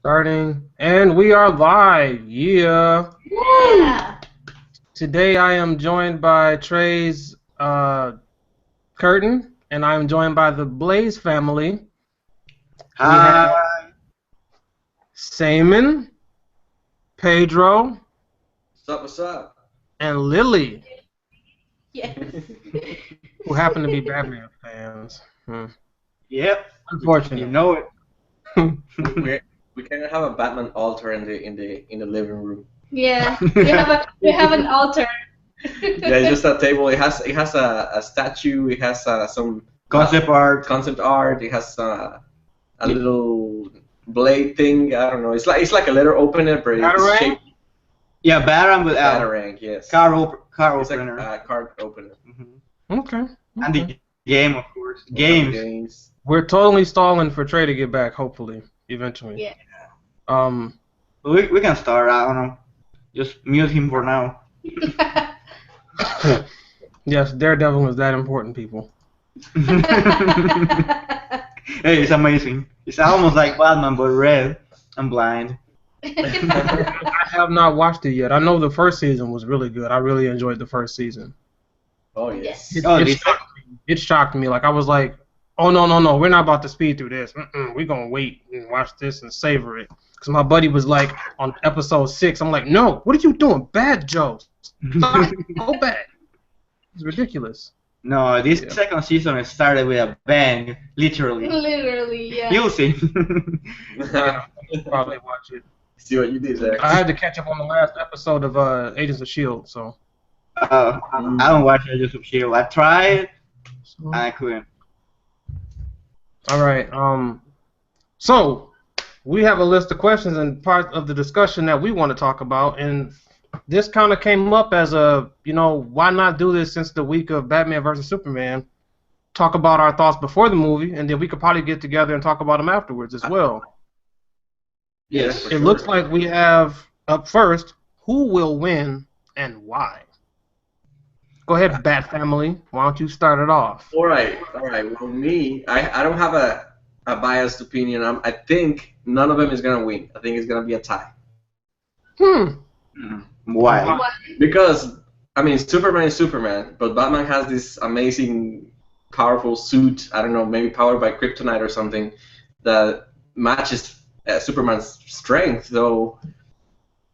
Starting, and we are live. Yeah. Yeah. Today I am joined by Trey's Curtin, and I'm joined by the Blaze family. We have Hi. Simon, Pedro, What's up? What's up? and Lily, Yes. who happen to be Batman fans. Yep. Unfortunately. You know it. We can have a Batman altar in the living room. Yeah. We have an altar. Yeah, it's just a table. It has a statue. It has some Concept art. concept art. It has a little blade thing. I don't know. It's like a letter opener, but it's Batarang? shaped Yeah, Batarang with L. batarang. Yes. Car It's like opener. a card opener. Okay. And the game, of course. Games. Games. We're totally stalling for Trey to get back, hopefully, eventually. Yeah. We can start. I don't know. Just mute him for now. Yes, Daredevil is that important, people. Hey, it's amazing. It's almost like Batman, but red and blind. I have not watched it yet. I know the first season was really good. I really enjoyed the first season. Oh yes. Yes. Oh, It this- shocked me. It shocked me. Like I was like, oh no, we're not about to speed through this. We're gonna wait and watch this and savor it. Because my buddy was like on episode 6. I'm like, no, what are you doing? Bad jokes. Stop. Go back. It's ridiculous. No, this Yeah. second season started with a bang, literally. Literally, yeah. You'll see. Yeah, probably watch it. See what you did there. I had to catch up on the last episode of Agents of Shield. So. I don't watch Agents of Shield. I tried, and I couldn't. All right. So we have a list of questions and part of the discussion that we want to talk about, and this kind of came up as a, why not do this since the week of Batman versus Superman? Talk about our thoughts before the movie, and then we could probably get together and talk about them afterwards as well. Yes. For It sure. looks like we have up first who will win and why. Go ahead, Bat Family. Why don't you start it off? All right. Well, me, I don't have a biased opinion. I think none of them is gonna win. I think it's gonna be a tie. Why? Why? Because I mean, Superman is Superman, but Batman has this amazing, powerful suit. I don't know, maybe powered by kryptonite or something that matches Superman's strength. So,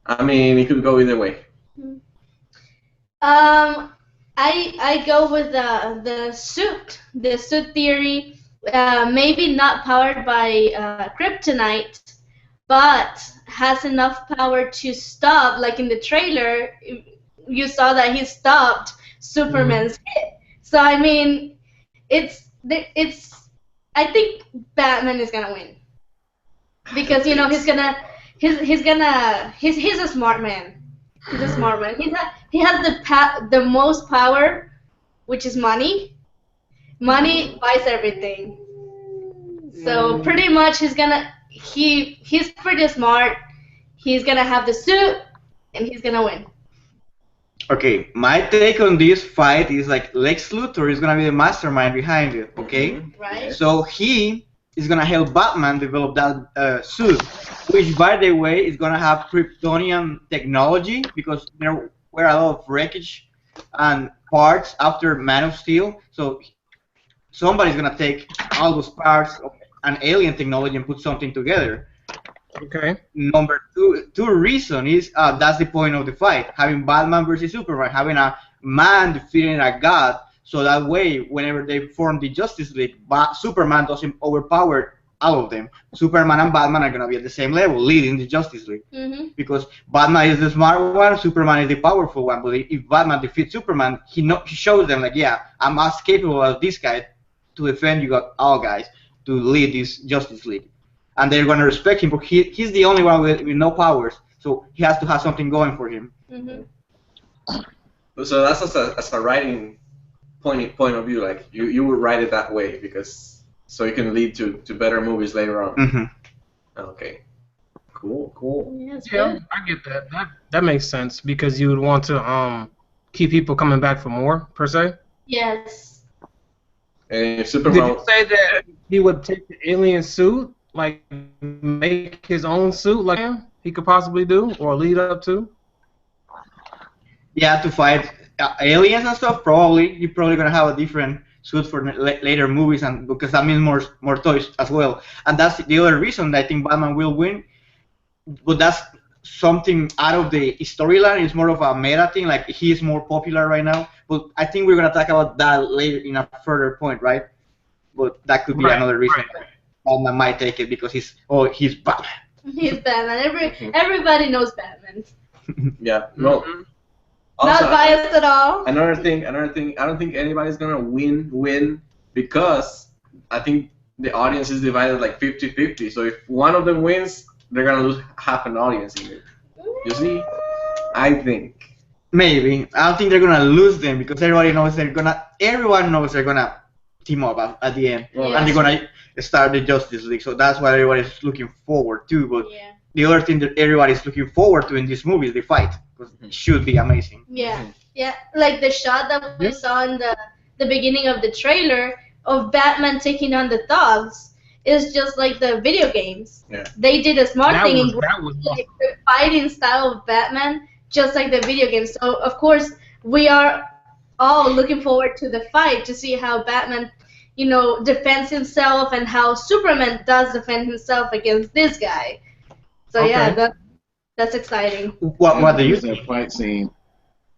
I mean, it could go either way. I go with the suit theory. Maybe not powered by kryptonite, but has enough power to stop. Like in the trailer, you saw that he stopped Superman's hit. So I mean, it's. I think Batman is gonna win because he's a smart man. He's a smart man. He has the most power, which is money. Money buys everything. So pretty much he's pretty smart. He's gonna have the suit, and he's gonna win. Okay, my take on this fight is like Lex Luthor is gonna be the mastermind behind it. Okay, Right? so he is gonna help Batman develop that suit, which by the way is gonna have Kryptonian technology because there were a lot of wreckage and parts after Man of Steel. So somebody's gonna take all those parts of an alien technology and put something together. Okay. Number two reason is that's the point of the fight, having Batman versus Superman, having a man defeating a god, so that way whenever they form the Justice League, Superman doesn't overpower all of them. Superman and Batman are gonna be at the same level, leading the Justice League, because Batman is the smart one, Superman is the powerful one. But if Batman defeats Superman, he shows them like, yeah, I'm as capable as this guy to defend you all guys to lead this Justice League. And they're going to respect him, but he's the only one with no powers, so he has to have something going for him. So that's as a writing point of view. Like you would write it that way because so it can lead to better movies later on. Mm-hmm. Okay. Cool. Yeah, it's Yeah, good. I get that. That makes sense because you would want to keep people coming back for more per se. Yes. And if Did Superman, you say that he would take the alien suit like make his own suit like he could possibly do or lead up to? Yeah, to fight aliens and stuff. Probably you're probably gonna have a different suit for later movies, and because that means more toys as well. And that's the other reason that I think Batman will win. But that's something out of the storyline. It's more of a meta thing. Like he is more popular right now. But I think we're gonna talk about that later in a further point, right? But that could be another reason Batman might take it because he's Batman. He's Batman. Everybody knows Batman. Yeah. Well. Not biased at all. Another thing. I don't think anybody's gonna win because I think the audience is divided like 50-50. So if one of them wins, they're gonna lose half an audience in it. You see? I think. Maybe. I don't think they're gonna lose them because everyone knows they're gonna team up at the end, and they're gonna start the Justice League. So that's what everybody's looking forward to. But the other thing that everybody's looking forward to in this movie is the fight, because it should be amazing. Yeah, like the shot that we saw in the beginning of the trailer of Batman taking on the thugs is just like the video games. Yeah. They did a smart thing in like the fighting style of Batman, just like the video games. So of course we are all looking forward to the fight to see how Batman, defends himself and how Superman does defend himself against this guy. So that's exciting. What do you think?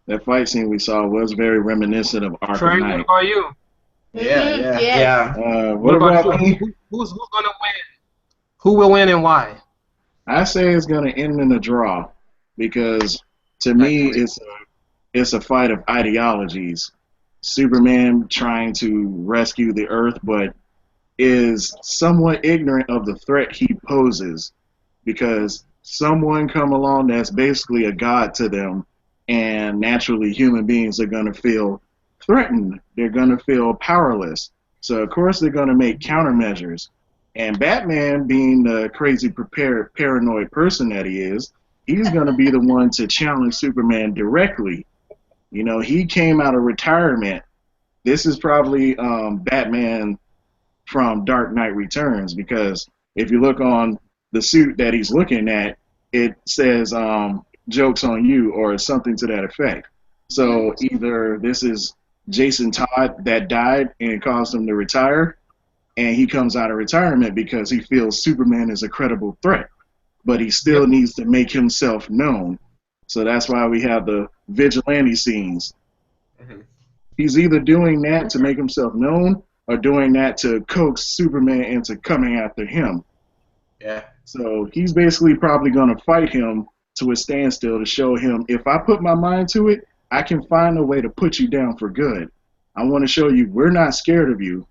That fight scene we saw was very reminiscent of Arkham Trey, Knight. what about you? What about me? Who's gonna win? Who will win and why? I say it's gonna end in a draw because to me it's a fight of ideologies. Superman trying to rescue the Earth, but is somewhat ignorant of the threat he poses because someone come along that's basically a god to them, and naturally human beings are going to feel threatened. They're going to feel powerless. So of course they're going to make countermeasures. And Batman, being the crazy paranoid person that he is, he's going to be the one to challenge Superman directly. He came out of retirement. This is probably Batman from Dark Knight Returns, because if you look on the suit that he's looking at, it says "Joke's on you" or something to that effect. So either this is Jason Todd that died and it caused him to retire, and he comes out of retirement because he feels Superman is a credible threat, but he still needs to make himself known. So that's why we have the vigilante scenes. He's either doing that to make himself known or doing that to coax Superman into coming after him. Yeah. So he's basically probably going to fight him to a standstill to show him, if I put my mind to it, I can find a way to put you down for good. I want to show you we're not scared of you.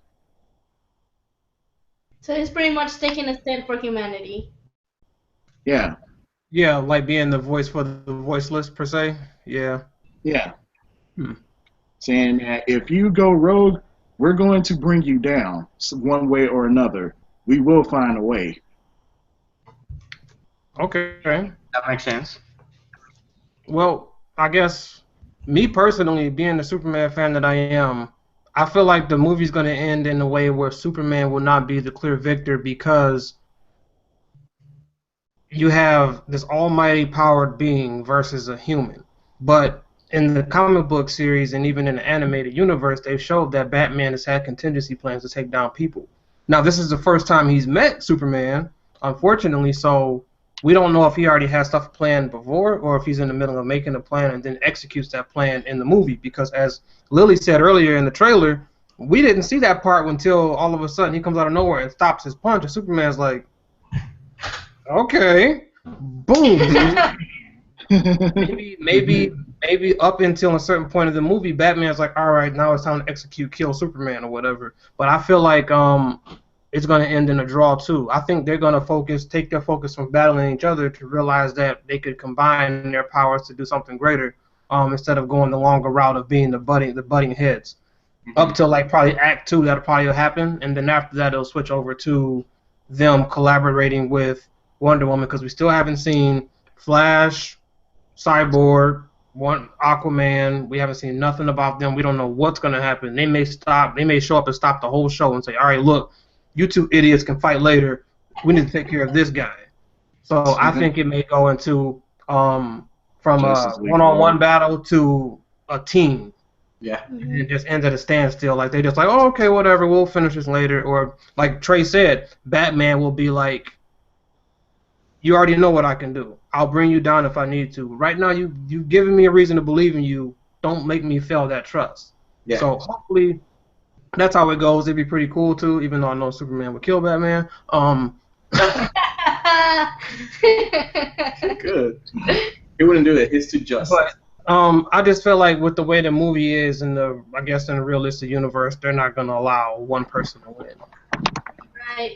So he's pretty much taking a stand for humanity. Yeah. Yeah, like being the voice for the voiceless per se. Yeah. Yeah. Saying that if you go rogue, we're going to bring you down one way or another. We will find a way. Okay. That makes sense. Well, I guess me personally, being the Superman fan that I am, I feel like the movie's going to end in a way where Superman will not be the clear victor because you have this almighty powered being versus a human. But in the comic book series and even in the animated universe, they've showed that Batman has had contingency plans to take down people. Now, this is the first time he's met Superman, unfortunately, so we don't know if he already has stuff planned before or if he's in the middle of making a plan and then executes that plan in the movie. Because as Lily said earlier in the trailer, we didn't see that part until all of a sudden he comes out of nowhere and stops his punch, and Superman's like, okay, boom. maybe up until a certain point of the movie, Batman's like, all right, now it's time to execute, kill Superman or whatever. But I feel like it's going to end in a draw too. I think they're going to take their focus from battling each other to realize that they could combine their powers to do something greater, instead of going the longer route of being the butting heads. Up till like probably Act 2, that'll probably happen, and then after that it'll switch over to them collaborating with Wonder Woman, because we still haven't seen Flash, Cyborg, Aquaman. We haven't seen nothing about them. We don't know what's going to happen. They may show up and stop the whole show and say, all right, look, you two idiots can fight later. we need to take care of this guy. So I think it may go into from a Justice League one-on-one War. battle to a team. Yeah. And it just ends at a standstill. Like they just like, oh, okay, whatever, we'll finish this later. Or like Trey said, Batman will be like, you already know what I can do. I'll bring you down if I need to. Right now, you've given me a reason to believe in you. Don't make me fail that trust. Yeah. So hopefully, that's how it goes. It'd be pretty cool too, even though I know Superman would kill Batman. Good. He wouldn't do it. He's too just. But I just feel like with the way the movie is in the, I guess in the realistic universe, they're not gonna allow one person to win.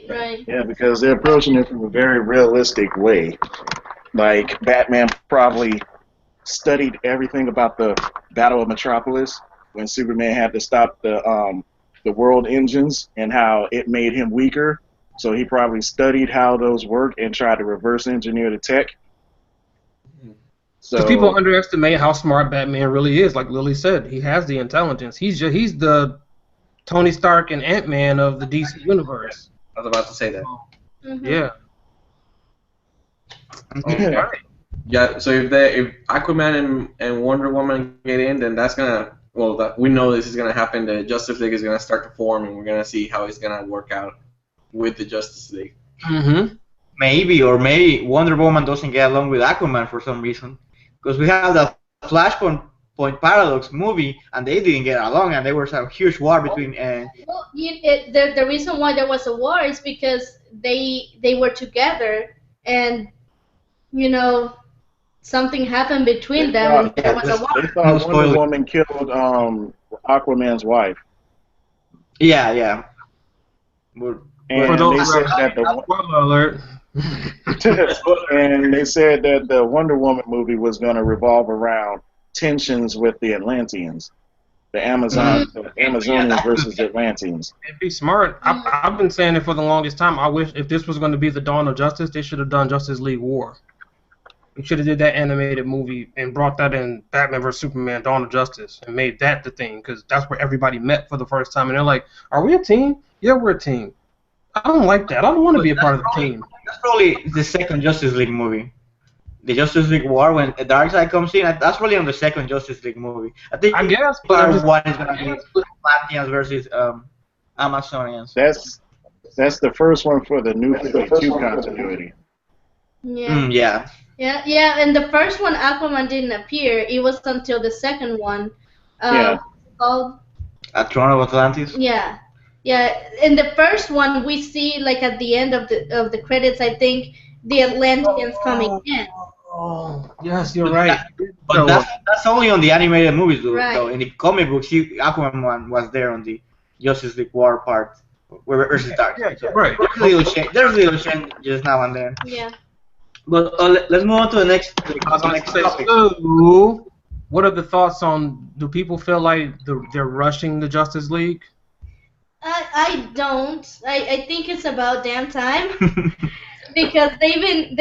Right. Yeah, because they're approaching it from a very realistic way. Like Batman probably studied everything about the Battle of Metropolis when Superman had to stop the world engines and how it made him weaker. So he probably studied how those work and tried to reverse engineer the tech. Because people underestimate how smart Batman really is. Like Lily said, he has the intelligence. He's the Tony Stark and Ant-Man of the DC universe. I was about to say that. Mm-hmm. Yeah. Okay. Yeah. So if Aquaman and Wonder Woman get in, then that's gonna we know this is gonna happen. The Justice League is gonna start to form, and we're gonna see how it's gonna work out with the Justice League. Mm-hmm. Maybe Wonder Woman doesn't get along with Aquaman for some reason, because we have the Flashpoint Paradox movie, and they didn't get along, and there was a huge war between. Well, the reason why there was a war is because they were together, and something happened between them, and there was a war. They thought Wonder Woman killed Aquaman's wife. Yeah. And For those they said that spoiler alert. and they said that the Wonder Woman movie was going to revolve around tensions with the Atlanteans, the Amazonians versus the Atlanteans. It'd be smart. I've been saying it for the longest time. I wish if this was going to be the dawn of justice, they should have done Justice League War. They should have did that animated movie and brought that in Batman vs Superman: Dawn of Justice and made that the thing, because that's where everybody met for the first time, and they're like, "Are we a team? Yeah, we're a team." I don't like that. I don't want to be a part of the team. That's probably the second Justice League movie. The Justice League War, when Darkseid comes in, that's probably on the second Justice League movie. I guess, but I'm just, one is going to be Atlanteans versus Amazonians. That's the first one for the New 52 continuity. Yeah. Yeah, and the first one, Aquaman didn't appear. It was until the second one. Called Throne of Atlantis? Yeah, in the first one, we see, like, at the end of the credits, I think, the Atlanteans coming in. Oh, yes, you're right. But that's only on the animated movies, though. Right. So in the comic books, Aquaman was there on the Justice League War part, versus Darkseid. So Right. There's little changes now and then. Yeah. But let's move on to the next topic. So, what are the thoughts on? Do people feel like they're rushing the Justice League? I don't. I think it's about damn time because they've been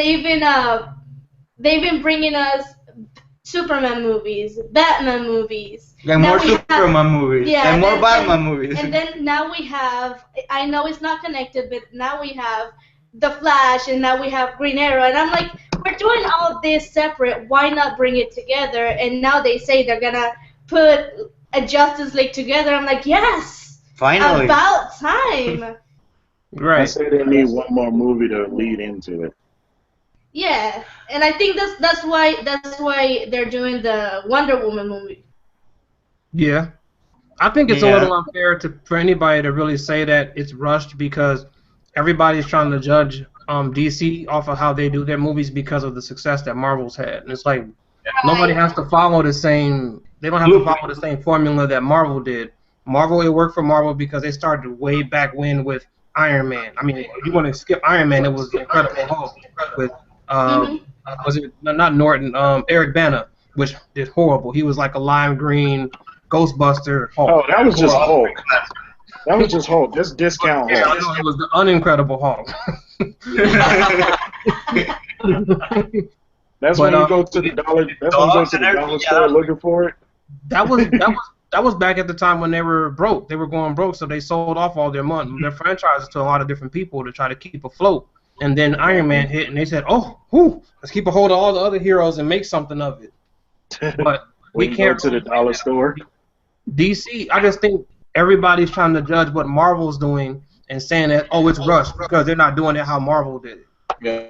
bringing us Superman movies, Batman movies. And more Superman movies. Yeah, and more Batman movies. And then now we have. I know it's not connected, but now we have the Flash, and now we have Green Arrow, and I'm like, we're doing all this separate. Why not bring it together? And now they say they're gonna put a Justice League together. I'm like, yes. Finally. About time. Right. I say they need one more movie to lead into it. Yeah, and I think that's why they're doing the Wonder Woman movie. Yeah. I think it's a little unfair for anybody to really say that it's rushed, because everybody's trying to judge DC off of how they do their movies because of the success that Marvel's had. And it's like nobody has to follow the same. They don't have to follow the same formula that Marvel did. Marvel, it worked for Marvel because they started way back when with Iron Man. I mean, if you want to skip Iron Man, it was the Incredible Hulk with was it not Norton? Eric Bana, which did horrible. He was like a lime green Ghostbuster Hulk. Oh, that was just Hulk. That was just Hulk. Just discount Hulk. Yeah, it was the unincredible Hulk. That's when you go to the dollar. That's when you go to the dollar store looking for it. That was back at the time when they were broke. They were going broke, so they sold off all their franchises to a lot of different people to try to keep afloat. and then Iron Man hit, and they said, "Oh, whew, let's keep a hold of all the other heroes and make something of it." But we We can't go to the dollar store. DC. I just think everybody's trying to judge what Marvel's doing and saying that, oh, it's rushed because they're not doing it how Marvel did it. Yeah.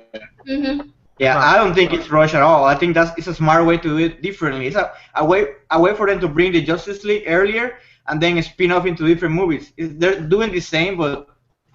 Mhm. Yeah, I don't think it's rush at all. I think it's a smart way to do it differently. It's a way for them to bring the Justice League earlier and then spin off into different movies. They're doing the same but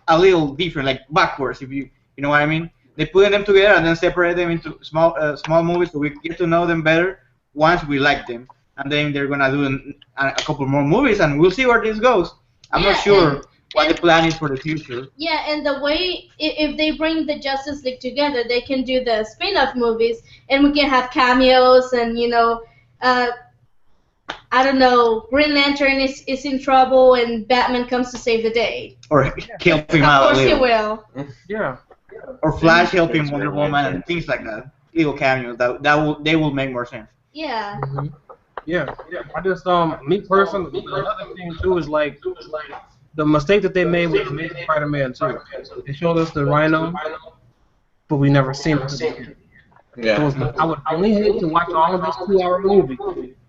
a little different, like backwards. If you know what I mean. They put them together and then separate them into small movies so we get to know them better once we like them. And then they're gonna do a couple more movies and we'll see where this goes. I'm not sure what the plan is for the future. Yeah, and the way if they bring the Justice League together, they can do the spin-off movies, and we can have cameos, and I don't know, Green Lantern is in trouble, and Batman comes to save the day. Or help him Of out a course he little. will. Yeah. Or Flash helping Wonder Woman and things like that. Little cameos they will make more sense. Yeah. Yeah. I just me personally, another thing too is like the mistake that they made with Amazing Spider-Man 2. They showed us the Rhino, but we never seen it again. Yeah. So I would only hate to watch all of this 2-hour movie,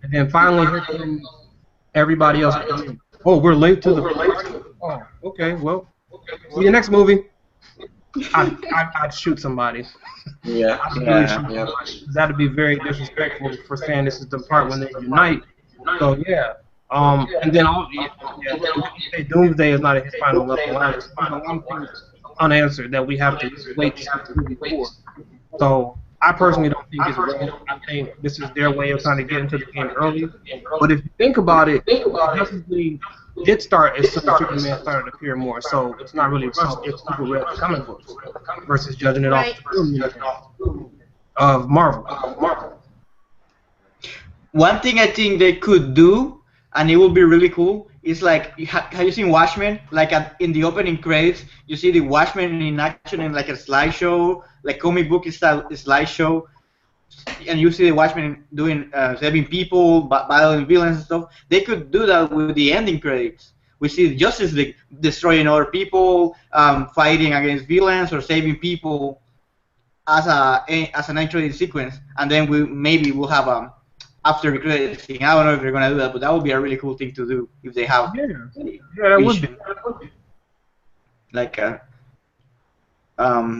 and then finally hear from everybody else. Oh, we're late to the. Oh, okay. Well, see you next movie. I'd shoot somebody. Yeah. Yeah. That'd be very disrespectful for saying this is the part when they unite. So yeah. And then Doomsday is not at his final level. There's one thing unanswered that we have to wait to see the movie for. So I personally don't think it's right. I think this is their way of trying to get into the game early. But if you think about it, Justice League did start as soon as Superman started to appear more. So it's not really rushed if people read the comic books versus judging it off the film universe of Marvel. One thing I think they could do, and it would be really cool, is like, have you seen Watchmen? Like in the opening credits, you see the Watchmen in action in like a slideshow, like comic book style slideshow, and you see the Watchmen doing saving people, battling villains and stuff. They could do that with the ending credits. We see the Justice League destroying other people, fighting against villains or saving people as an entry sequence, and then maybe we'll have after the credits thing. I don't know if they're gonna do that, but that would be a really cool thing to do if they have. Yeah, that would be. Like a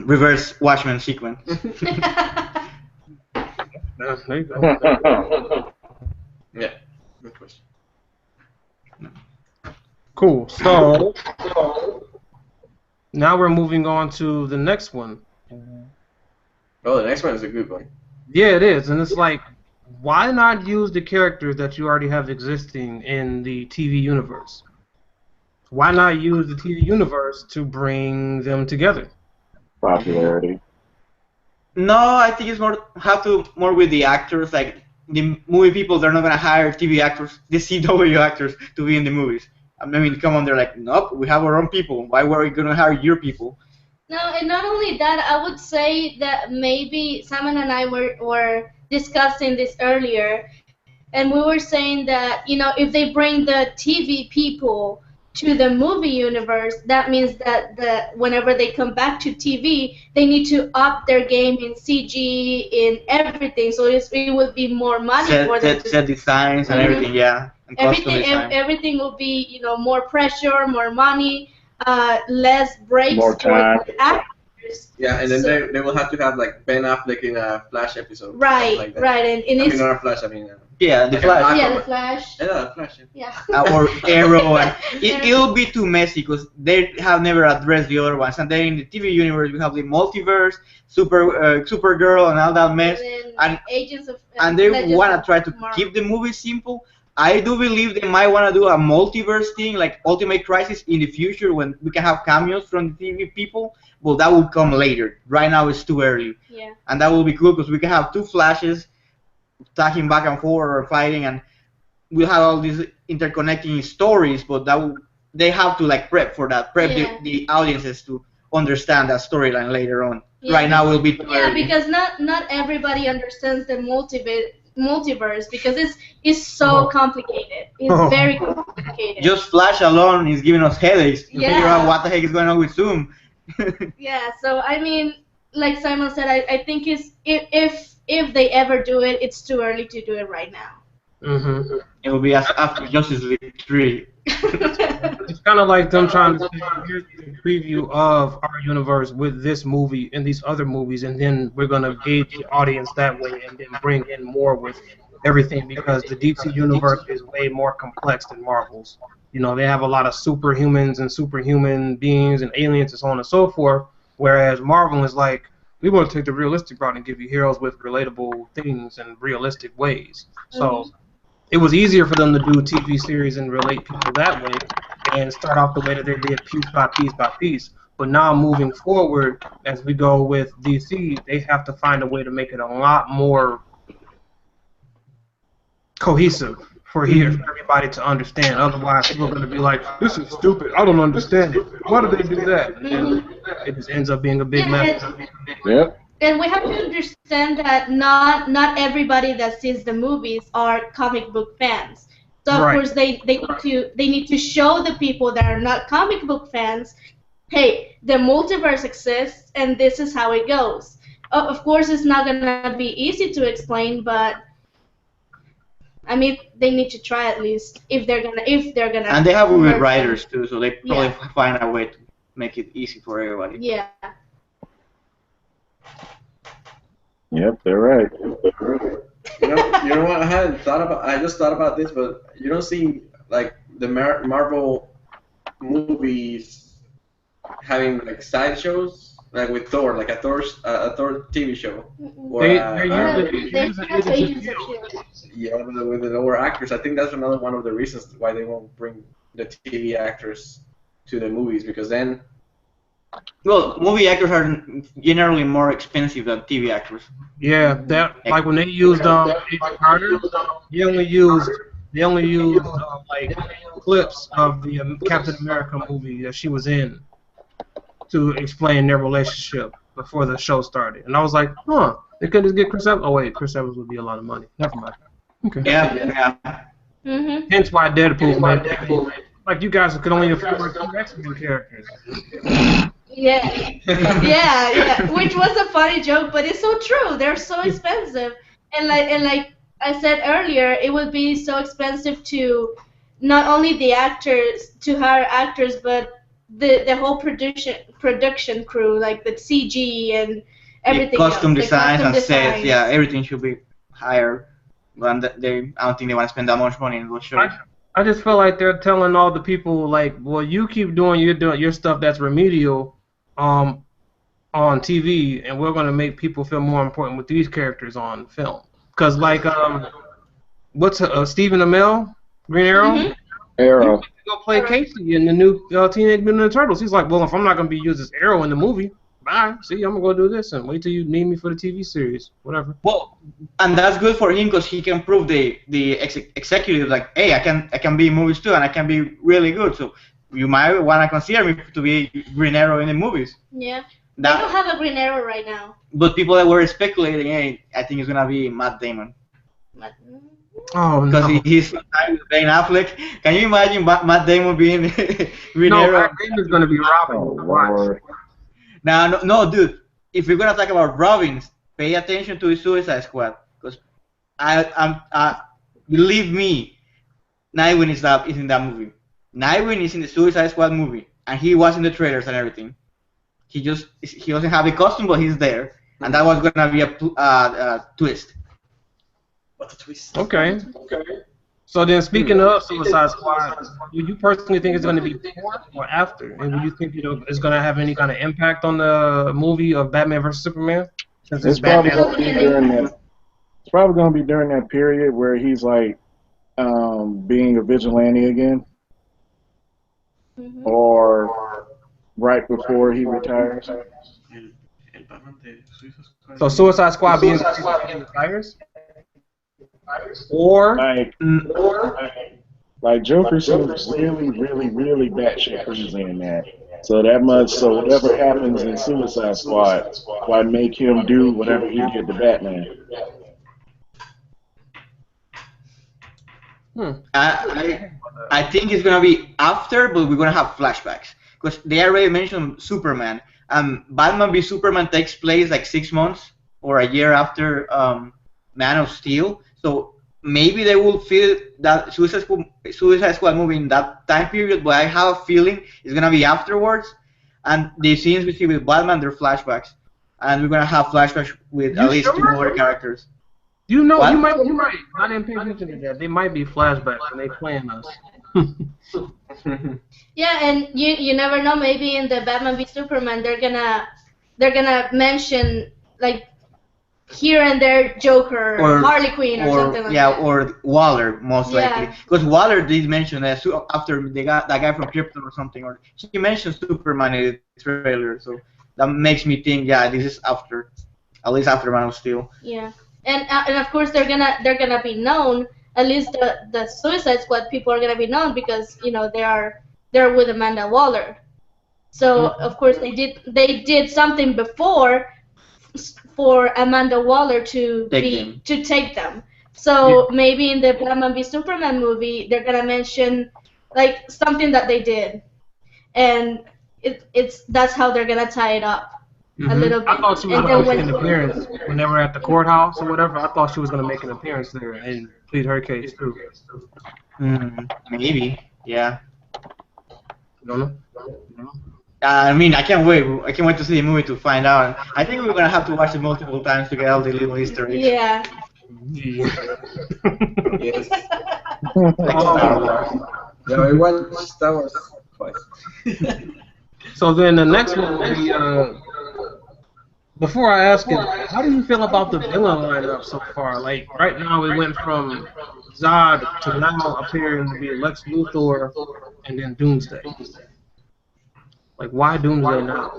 reverse Watchmen sequence. There you go. Yeah. Good question. Cool. So now we're moving on to the next one. Oh, the next one is a good one. Yeah, it is, and it's like, why not use the characters that you already have existing in the TV universe? Why not use the TV universe to bring them together? Popularity. No, I think it's more with the actors. Like the movie people, they're not gonna hire TV actors, the CW actors, to be in the movies. I mean, come on, they're like, nope, we have our own people. Why were we gonna hire your people? No, and not only that, I would say that maybe Simon and I were discussing this earlier, and we were saying that, if they bring the TV people to the movie universe, that means that whenever they come back to TV, they need to up their game in CG, in everything, so it would be more money for them. Set designs and everything, yeah. And everything will be, more pressure, more money, less breaks More time. for the actors. Yeah, and then they will have to have like Ben Affleck in a Flash episode. Right, like that. right, and I mean, it's not a Flash. I mean. Yeah, the Flash. yeah, the Flash. Yeah, Flash. Yeah. Or Arrow, and it'll be too messy because they have never addressed the other ones. And then in the TV universe, we have the multiverse, Supergirl, and all that mess. And Agents of And they Legends want of to try to Tomorrow. keep the movie simple. I do believe they might want to do a multiverse thing, like Ultimate Crisis in the future, when we can have cameos from the TV people. Well, that will come later. Right now, it's too early. Yeah. And that will be cool because we can have two Flashes talking back and forth or fighting, and we'll have all these interconnecting stories. But they have to like prep for that, the audiences to understand that storyline later on. Yeah. Right now, will be too early. Because not everybody understands the multiverse because it's so complicated. It's very complicated. Just Flash alone is giving us headaches to Yeah. figure out what the heck is going on with Zoom. Yeah, so I mean, like Simon said, I think if they ever do it, it's too early to do it right now. Mm-hmm. It will be after Justice League 3. It's kind of like them trying to say, here's the preview of our universe with this movie and these other movies, and then we're going to gauge the audience that way and then bring in more with everything, because the DC universe is way more complex than Marvel's. You know, they have a lot of superhumans and superhuman beings and aliens and so on and so forth, whereas Marvel is like, we want to take the realistic route and give you heroes with relatable things and realistic ways. So it was easier for them to do TV series and relate people that way and start off the way that they did, piece by piece by piece. But now moving forward, as we go with DC, they have to find a way to make it a lot more cohesive for everybody to understand. Otherwise, people are going to be like, this is stupid. I don't understand it. Why do they do that? And it just ends up being a big mess. Yep. And we have to understand that not everybody that sees the movies are comic book fans. So of course they need to show the people that are not comic book fans, hey, the multiverse exists and this is how it goes. Of course, it's not gonna be easy to explain, but I mean they need to try at least if they're gonna. And they have women writers too, so they probably find a way to make it easy for everybody. Yeah. Yep, they're right. You know what? I just thought about this, but you don't see like the Marvel movies having like side shows, like with Thor, like a Thor TV show. Or, They have Agents of S.H.I.E.L.D. Yeah, with the lower actors. I think that's another one of the reasons why they won't bring the TV actors to the movies, because then. Well, movie actors are generally more expensive than TV actors. Yeah, that like when they used Agent Carter, they only used like clips of the Captain America movie that she was in to explain their relationship before the show started. And I was like, huh, they could just get Chris Evans. Oh wait, Chris Evans would be a lot of money. Never mind. Okay. Yeah. Hence why Deadpool, man. Like you guys could only afford 2 X-Men characters. Yeah, which was a funny joke, but it's so true. They're so expensive, and like I said earlier, it would be so expensive to not only the actors to hire actors, but the whole production crew, like the CG and everything. The costume else. designs The and costume sets, designs. yeah, everything should be higher. But I don't think they want to spend that much money in those shows. I just feel like they're telling all the people like, well, you keep doing your stuff that's remedial on TV, and we're gonna make people feel more important with these characters on film. Cause like what's Stephen Amell, Green Arrow? Arrow. He go play Casey in the new Teenage Mutant Ninja Turtles. He's like, well, if I'm not gonna be used as Arrow in the movie, bye. See, I'm gonna go do this and wait till you need me for the TV series, whatever. Well, and that's good for him because he can prove the executive like, hey, I can be in movies too, and I can be really good. So you might want to consider me to be Green Arrow in the movies. Yeah. They don't have a Green Arrow right now. But people that were speculating, hey, I think it's gonna be Matt Damon. Oh no. Because he's with Ben Affleck. Can you imagine Matt Damon being Green Arrow? No, Matt Damon's gonna be Robin. Oh, Lord. Now, no, dude. If we're gonna talk about Robins, pay attention to the Suicide Squad, because believe me, Nightwing is in that movie. Nightwing is in the Suicide Squad movie, and he was in the trailers and everything. He doesn't have a costume, but he's there, and that was gonna be a twist. What a twist. Okay. So then, speaking of Suicide Squad, do you personally think it's going to be before or after? And do you think it's going to have any kind of impact on the movie of Batman vs Superman? Since It's probably going to be during that. It's probably going to be during that period where he's like being a vigilante again, or right before he retires. So Suicide Squad being retires, or like Joker seems really batshit crazy in that. So whatever happens in Suicide Squad, why make him do whatever he did to Batman? I think it's gonna be after, but we're gonna have flashbacks because they already mentioned Superman, Batman v Superman takes place like 6 months or a year after Man of Steel. So maybe they will feel that Suicide Squad movie in that time period, but I have a feeling it's gonna be afterwards. And the scenes we see with Batman, they're flashbacks, and we're gonna have flashbacks with at least 2 more characters. You know, What? you might be right. I didn't pay attention to that. They might be flashbacks and they playing us. Yeah, and you never know. Maybe in the Batman v Superman, they're gonna mention like here and there Joker, Or- Harley Quinn, or something like yeah, that. or Waller most Yeah. likely, because Waller did mention that after they got that guy from Krypton or something, or he mentioned Superman in the trailer, so that makes me think, yeah, this is after, at least after Man of Steel. Yeah, and of course they're gonna be known. At least the Suicide Squad people are gonna be known because they're with Amanda Waller. So of course they did something before for Amanda Waller to take them. So maybe in the Batman v Superman movie they're gonna mention like something that they did, and that's how they're gonna tie it up. A little bit. I thought she was And going then to make when- an appearance when they were at the courthouse or whatever. I thought she was going to make an appearance there and plead her case too. Maybe, yeah. You don't know? I mean, I can't wait. I can't wait to see the movie to find out. I think we're gonna have to watch it multiple times to get all the little Easter eggs. Yeah. Yeah. Yes. Oh. Yeah, I watched Star Wars twice. So then the next one will be, before I ask it, how do you feel about the villain lineup so far? Like, right now we went from Zod to now appearing to be Lex Luthor and then Doomsday. Like, why Doomsday now?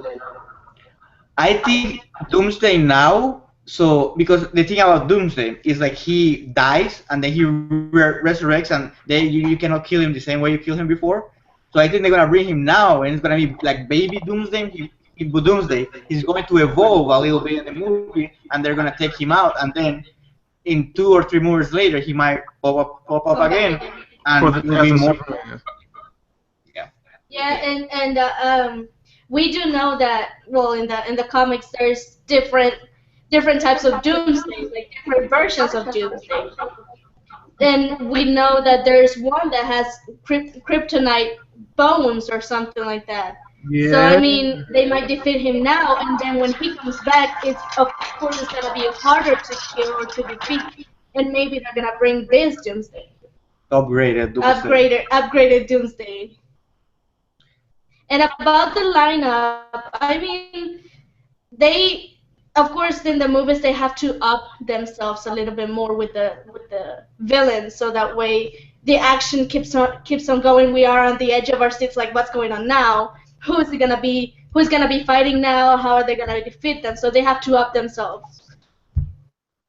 I think Doomsday now. So because the thing about Doomsday is like he dies and then he resurrects, and then you cannot kill him the same way you killed him before. So I think they're gonna bring him now, and it's gonna be like baby Doomsday. Doomsday, he's going to evolve a little bit in the movie, and they're gonna take him out, and then in 2 or 3 movies later, he might pop up again, and For the it will be more. Superman. Yeah, and we do know that in the comics there's different types of Doomsday, like different versions of Doomsday. And we know that there's one that has kryptonite bones or something like that. Yeah. So I mean, they might defeat him now, and then when he comes back, it's of course it's gonna be harder to kill or to defeat, and maybe they're gonna bring this Doomsday, Upgraded Doomsday. upgraded Doomsday. And about the lineup, I mean, they, of course, in the movies they have to up themselves a little bit more with the villains, so that way the action keeps on going. We are on the edge of our seats, like what's going on now? Who's gonna be fighting now? How are they gonna defeat them? So they have to up themselves.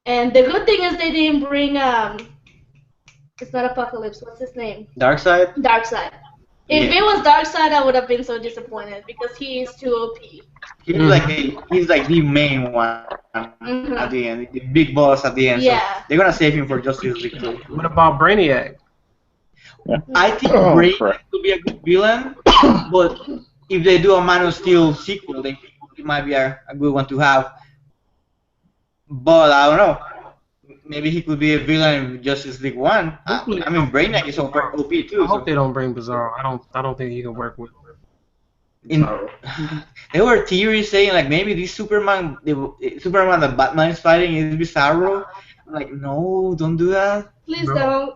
And the good thing is they didn't bring it's not Apocalypse. What's his name? Darkseid. Darkseid. If it was Darkseid, I would have been so disappointed because he is too OP. He's like the main one at the end, the big boss at the end. Yeah. So they're gonna save him for Justice League 2. What about Brainiac? I think Oh, Brainiac crap. could be a good villain, but if they do a Man of Steel sequel, it might be a good one to have. But I don't know. Maybe he could be a villain in Justice League 1. I mean, Brainiac is OP too. I hope So they don't bring Bizarro. I don't think he can work with. there were theories saying like maybe this Superman that Batman is fighting is Bizarro. I'm like, no, don't do that. Please don't.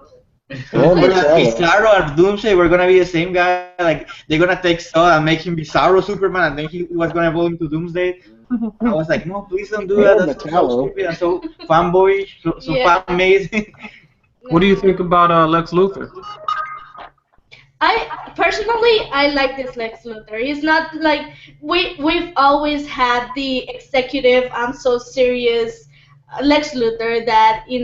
Well, We're that's not all. Bizarro and Doomsday. We're gonna be the same guy. Like they're gonna take Saw and make him Bizarro Superman, and then he was gonna evolve into Doomsday. I was like, no, please don't do that. Well, That's so Metallo. stupid and so fanboyish, so Yeah. fan-made. What do you think about Lex Luthor? I like this Lex Luthor. He's not like we've always had the executive, I'm so serious Lex Luthor that we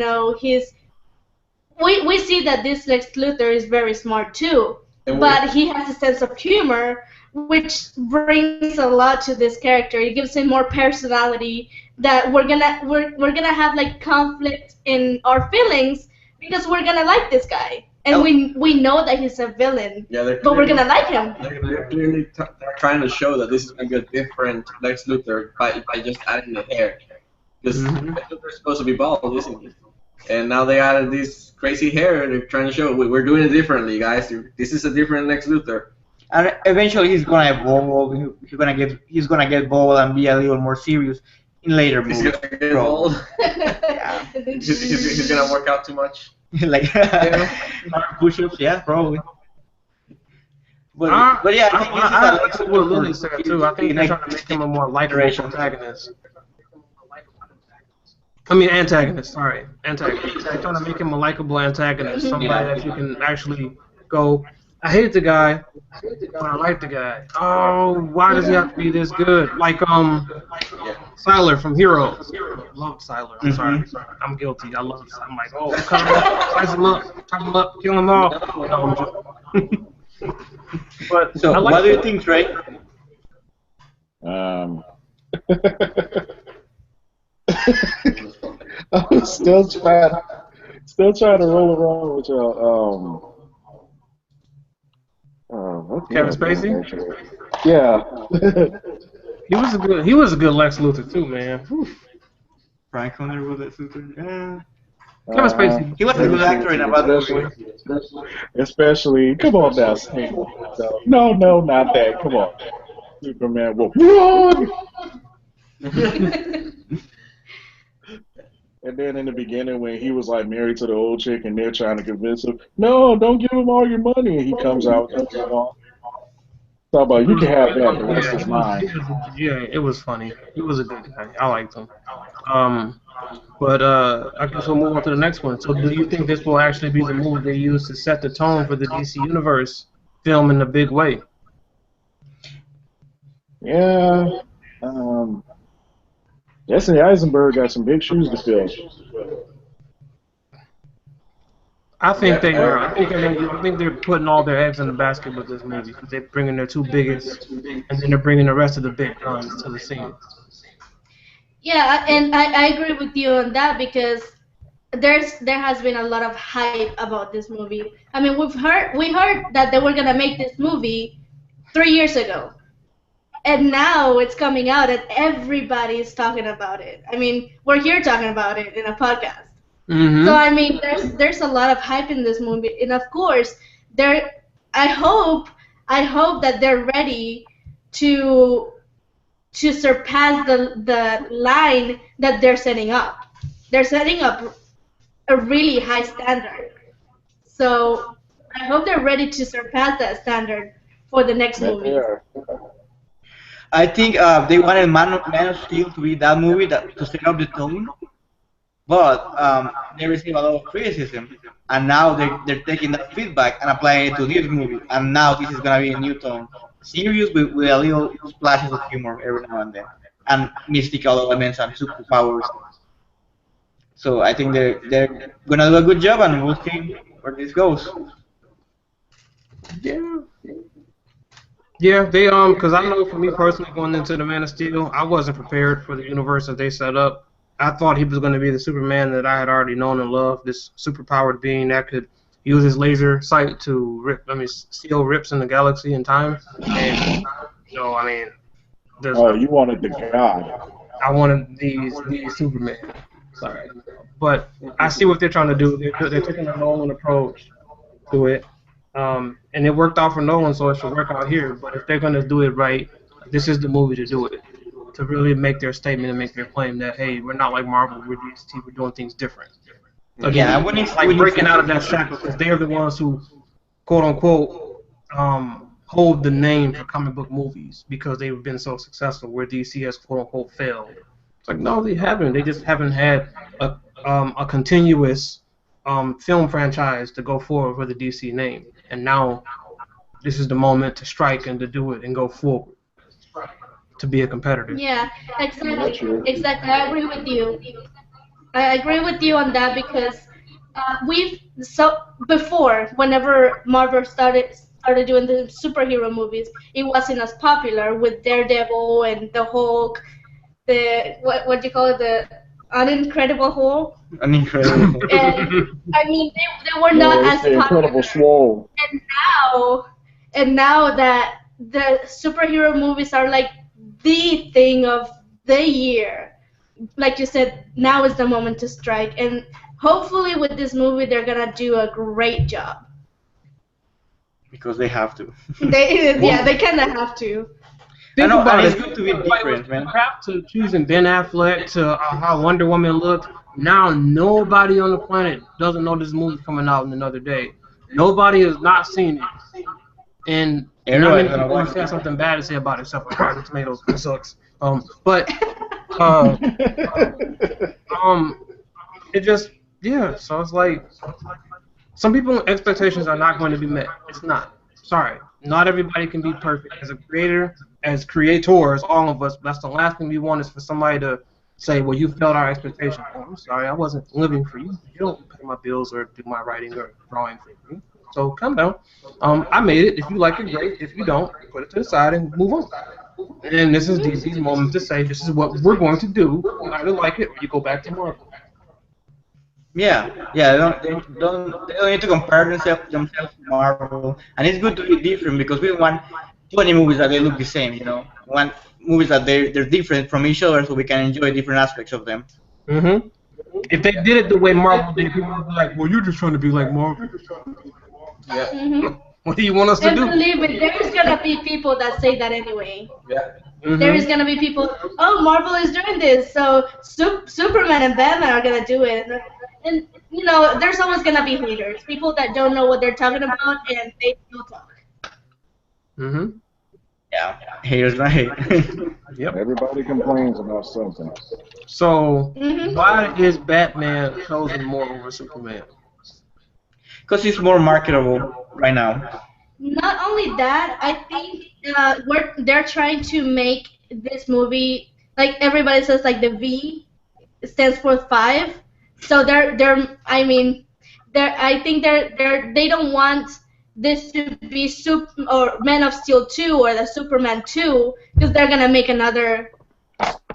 see that this Lex Luthor is very smart too, but he has a sense of humor, which brings a lot to this character. It gives him more personality. That we're gonna have like conflict in our feelings because we're gonna like this guy. and we know that he's a villain, Yeah, but we're gonna like him. they're clearly they're trying to show that this is going to be a different Lex Luthor by just adding the hair. Because Lex Luthor's supposed to be bald, isn't he? And now they added this crazy hair. They're trying to show we're doing it differently, guys. This is a different Lex Luthor. And eventually he's gonna evolve. He's gonna get bold and be a little more serious in later He's movies. going to get old. Yeah. He's going to work out too much. Like push-ups, yeah, probably. But yeah, I think this is I a like what Lily said too. I think they're trying to make him a more likable protagonist. I mean antagonist. Sorry, antagonist. They're trying to make him a likable antagonist, somebody that you can actually go. I hate the guy, but I like the guy. Oh, why does he have to be this good? Like Sylar from Heroes. Loved Sylar. I'm sorry. I'm guilty. I love. I'm like, oh, cut him up, slice him up, chop him up, kill him all. No, I'm joking. But So, I like what do you think, Trey? I'm still trying to roll around with y'all. Kevin Spacey? Yeah. He was a good Lex Luthor too, man. Whew. Frank Underwood, that's Luthor. Yeah. Kevin Spacey. He was a good actor in a bad movie. Especially, come on now, Snake. No, not that. Come on. Superman will run! And then in the beginning, when he was like married to the old chick, and they're trying to convince him, no, don't give him all your money, and he comes out and talk about you can have that, the rest is mine. Yeah, it was funny. He was a good guy. I liked him. But I guess we'll move on to the next one. So, do you think this will actually be the movie they use to set the tone for the DC Universe film in a big way? Yeah. Jesse Eisenberg got some big shoes to fill. I think they are. I think they're putting all their eggs in the basket with this movie because they're bringing their two biggest, and then they're bringing the rest of the big guns to the scene. Yeah, and I agree with you on that because there has been a lot of hype about this movie. I mean, we heard that they were gonna make this movie 3 years ago, and now it's coming out and everybody's talking about it. I mean, we're here talking about it in a podcast. Mm-hmm. So I mean, there's a lot of hype in this movie, and of course, I hope that they're ready to surpass the line that they're setting up. They're setting up a really high standard. So I hope they're ready to surpass that standard for the next movie. I think they wanted Man of Steel to be that movie to set up the tone, but they received a lot of criticism, and now they're taking that feedback and applying it to this movie, and now this is gonna be a new tone, serious with a little splashes of humor every now and then, and mystical elements and superpowers. So I think they're gonna do a good job, and we'll see where this goes. Yeah, they because I know for me personally going into the Man of Steel, I wasn't prepared for the universe that they set up. I thought he was going to be the Superman that I had already known and loved, this superpowered being that could use his laser sight to steal rips in the galaxy and time. And so I mean, you wanted the god. I wanted the Superman. Sorry, but I see what they're trying to do. They're taking a Nolan approach to it. And it worked out for Nolan, so it should work out here. But if they're going to do it right, this is the movie to do it. To really make their statement and make their claim that, hey, we're not like Marvel, we're DC, we're doing things different. Again, like breaking out of that shackle, because they're the ones who, quote unquote, hold the name for comic book movies because they've been so successful, where DC has quote unquote failed. It's like, no, they haven't. They just haven't had a continuous film franchise to go forward with the DC name. And now this is the moment to strike and to do it and go forward to be a competitor. Yeah, exactly. Exactly. I agree with you. I agree with you on that because before, whenever Marvel started doing the superhero movies, it wasn't as popular with Daredevil and the Hulk, what do you call it, An Incredible Hulk. An incredible. And I mean, they were Yeah, not it's as the popular. Incredible Swole. And now that the superhero movies are like the thing of the year, like you said, now is the moment to strike. And hopefully with this movie, they're gonna do a great job. Because they have to. They kind of have to. I Think know, about and it. it's good to be different, man. Crap to choosing Ben Affleck to how Wonder Woman looked. Now nobody on the planet doesn't know this movie's coming out in another day. Nobody has not seen it, and not Everybody's many gonna people watch have it. something bad to say about it, except for Rotten Tomatoes. It sucks. But uh, it just So it's like some people's expectations are not going to be met. It's not. Sorry. Not everybody can be perfect. As a creator, as creators, all of us, that's the last thing we want is for somebody to say, well, you failed our expectations. Oh, I'm sorry, I wasn't living for you. You don't pay my bills or do my writing or drawing for me. So calm down. I made it. If you like it, great. If you don't, put it to the side and move on. And this is DC's moment to say, this is what we're going to do. You either like it or you go back to Marvel. Yeah, they don't need to compare themselves to Marvel, and it's good to be different because we don't want 20 movies that they look the same. We want movies that they're different from each other, so we can enjoy different aspects of them. Mm-hmm. If they did it the way Marvel did, people would be like, well, you're just trying to be like Marvel. Yeah. Mm-hmm. What do you want us to And do? believe me, there's gonna be people that say that anyway. Yeah. Mhm. There is gonna be people. Oh, Marvel is doing this, so Superman and Batman are gonna do it. And there's always gonna be haters, people that don't know what they're talking about, and they still talk. Mm-hmm. Yeah, haters gonna hate. Yep. Everybody complains about something. So, Mhm. why is Batman chosen more over Superman? Because it's more marketable right now. Not only that, I think they're trying to make this movie, like everybody says, like the V stands for 5. So I think they don't want this to be or Man of Steel 2 or the Superman 2 because they're gonna make another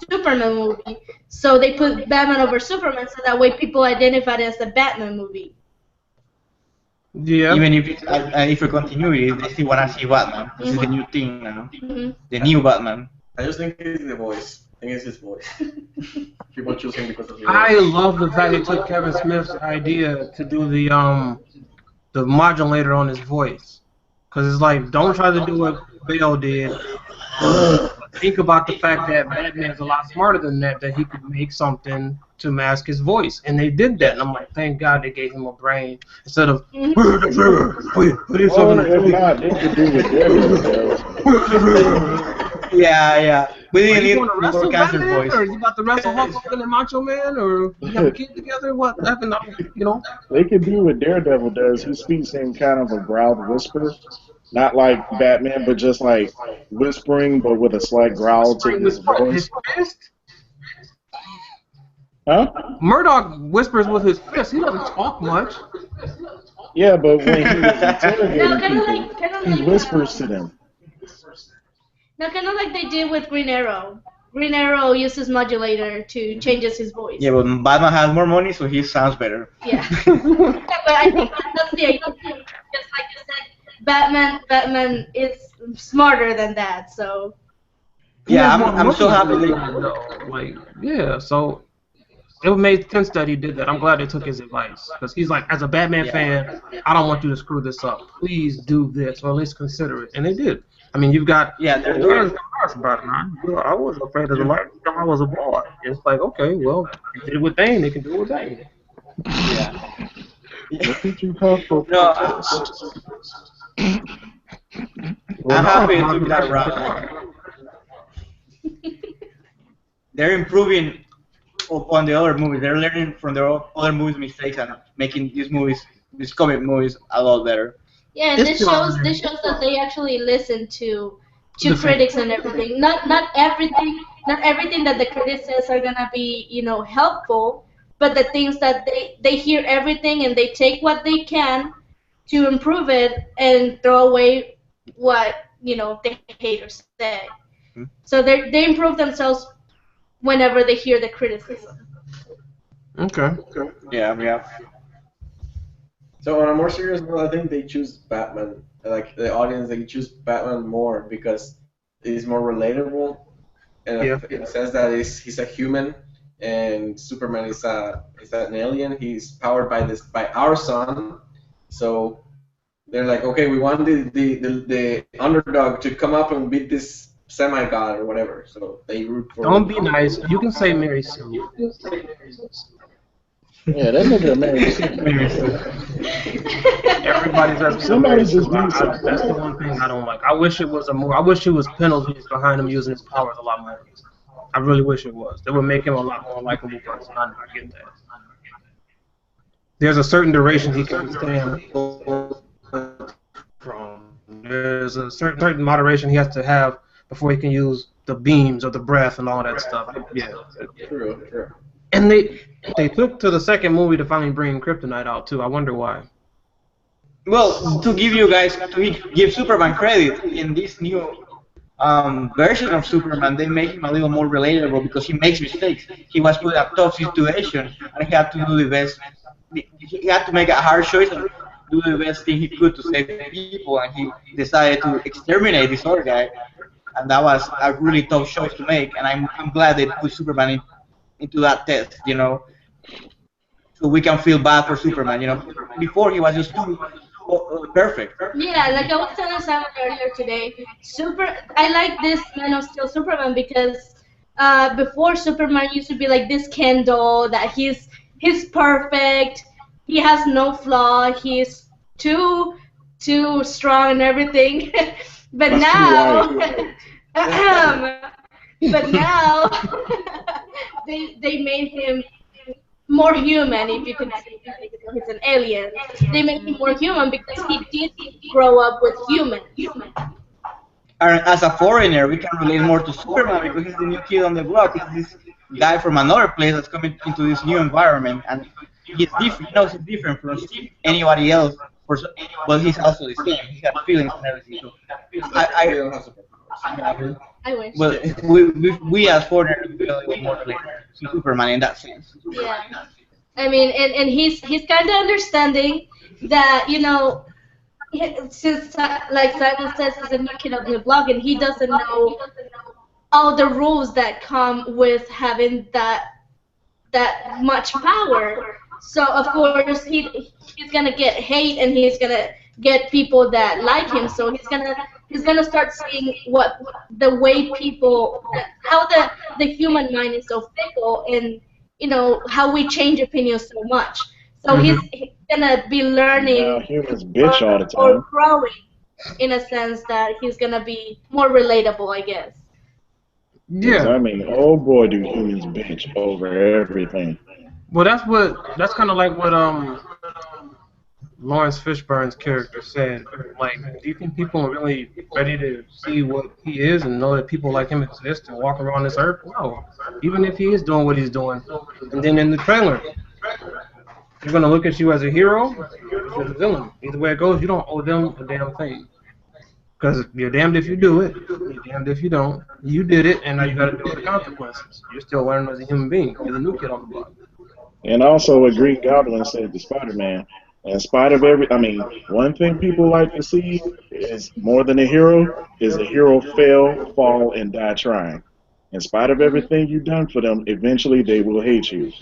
Superman movie. So they put Batman over Superman so that way people identify it as the Batman movie. Yeah. Even if it's if for continuity, they still wanna see Batman. This is the new thing now. Hmm. The new Batman. I just think it's the voice. I think it's his voice. People choose him because of the I voice. love the fact they took Kevin Smith's idea to do the modulator on his voice, because it's like, don't try to do what Bale did. Think about the fact that Batman's a lot smarter than that he could make something to mask his voice, and they did that. And I'm like, thank God they gave him a brain instead of. Mhm. Oh, if not, it could do with Daredevil. Yeah. We Are didn't you need going to wrestle more cancer Batman, voice. or are you about to wrestle Hulk Hogan and Macho Man, or you have a kid together? What happened? They can do what Daredevil does. He speaks in kind of a growled whisper. Not like Batman, but just like whispering, but with a slight growl to his voice. His fist? Huh? Murdoch whispers with his fist. He doesn't talk much. Yeah, but when he was No, interrogating kind of people, like he whispers to them. No, kind of like they did with Green Arrow. Green Arrow uses modulator to changes his voice. Yeah, but Batman has more money, so he sounds better. Yeah. But I think that's the idea. Just like you said, Batman is smarter than that. So. Yeah, He has I'm more so money happy than they- that, though. Like, yeah, so it made sense that he did that. I'm glad they took his advice, because he's like, as a Batman fan, I don't want you to screw this up. Please do this, or at least consider it. And they did. I mean, you've got. Yeah, they're Where's doing. the last Batman? I was afraid of the light until I was a boy. It's like, okay, well, you did it with Bane, they can do it with Bane. Yeah. What did you have for No, Well, I'm happy no, they took that route. They're improving upon the other movies. They're learning from their other movies' mistakes and making these comic movies, a lot better. Yeah, and It's this shows that they actually listen to The critics and everything. Not everything that the critics says are gonna be helpful, but the things that they hear everything and they take what they can to improve it and throw away what the haters say. Hmm. So they improve themselves whenever they hear the criticism. Okay. Yeah. So on a more serious note, I think they choose Batman. Like the audience, they choose Batman more because he's more relatable, and Yeah. in the sense that he's a human, and Superman is an alien. He's powered by our sun, so they're like, okay, we want the underdog to come up and beat this semi god or whatever. So they root for. Don't be nice. You can say Mary Sue. Yeah, that nigga Mary Sue. Mary Sue. Everybody says Somebody Mary Sue. just needs some. That's the one thing I don't like. I wish it was I wish it was penalties behind him using his powers a lot more. I really wish it was. That would make him a lot more likable person. I get that. There's a certain duration he can stand from. There's a certain moderation he has to have before he can use the beams or the breath and all that stuff. Yeah. True. And they took to the second movie to finally bring Kryptonite out too. I wonder why. Well, to give Superman credit in this new version of Superman, they make him a little more relatable because he makes mistakes. He was put in a tough situation and he had to do the best. He had to make a hard choice and do the best thing he could to save people, and he decided to exterminate this other guy. And that was a really tough choice to make. And I'm glad they put Superman into that test, so we can feel bad for Superman. Before he was just too perfect. Yeah, like I was telling Simon earlier today, I like this Man of Steel Superman because before Superman used to be like this Ken doll that he's perfect, he has no flaw, he's too strong and everything. But now, they made him more human, if you can say that, because he's an alien. They made him more human because he did grow up with humans. And as a foreigner, we can relate more to Superman because he's the new kid on the block. He's this guy from another place that's coming into this new environment, and he's different. He's different from anybody else. But he's also the same. He has feelings and everything. So I wish. well, we as foreigners feel a little more related to Superman in that sense. Yeah. I mean, and he's kind of understanding that, since, like Simon says, he's a new kid on the block, and he doesn't know all the rules that come with having that much power. So of course he's gonna get hate, and he's gonna get people that like him. So he's gonna start seeing the way how the human mind is so fickle, and how we change opinions so much. So he's gonna be learning humans bitch all the or time. growing in a sense that he's gonna be more relatable, I guess. Yeah. I mean, oh boy, do humans bitch over everything. Well, that's kind of like what Lawrence Fishburne's character said. Like, do you think people are really ready to see what he is and know that people like him exist and walk around this earth? No. Even if he is doing what he's doing. And then in the trailer, they're going to look at you as a hero or as a villain. Either way it goes, you don't owe them a damn thing. Because you're damned if you do it, you're damned if you don't. You did it, and now you got to deal with the consequences. You're still learning as a human being. You're the new kid on the block. And also what Green Goblin said to Spider-Man, in spite of one thing people like to see is more than a hero fail, fall, and die trying. In spite of everything you've done for them, eventually they will hate you.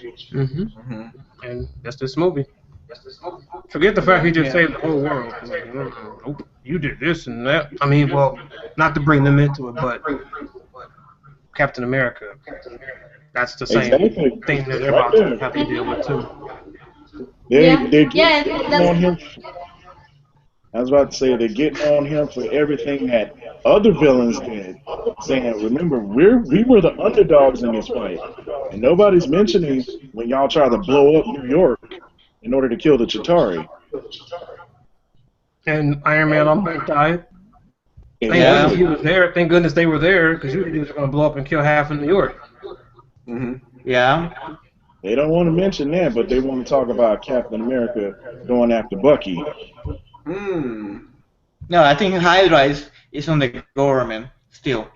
And that's this movie. Forget the fact he just saved the whole world. Oh, you did this and that. I mean, well, not to bring them into it, but Captain America. That's the same thing that they're about to have to deal with too. They're getting on him. I was about to say they're getting on him for everything that other villains did, saying, "Remember, we were the underdogs in this fight, and nobody's mentioning when y'all try to blow up New York in order to kill the Chitauri." And Iron Man almost died. Thank Yeah. goodness he was there. Thank goodness they were there, because you were going to blow up and kill half of New York. Yeah. They don't want to mention that, but they want to talk about Captain America going after Bucky. No, I think Hydra is on the government still.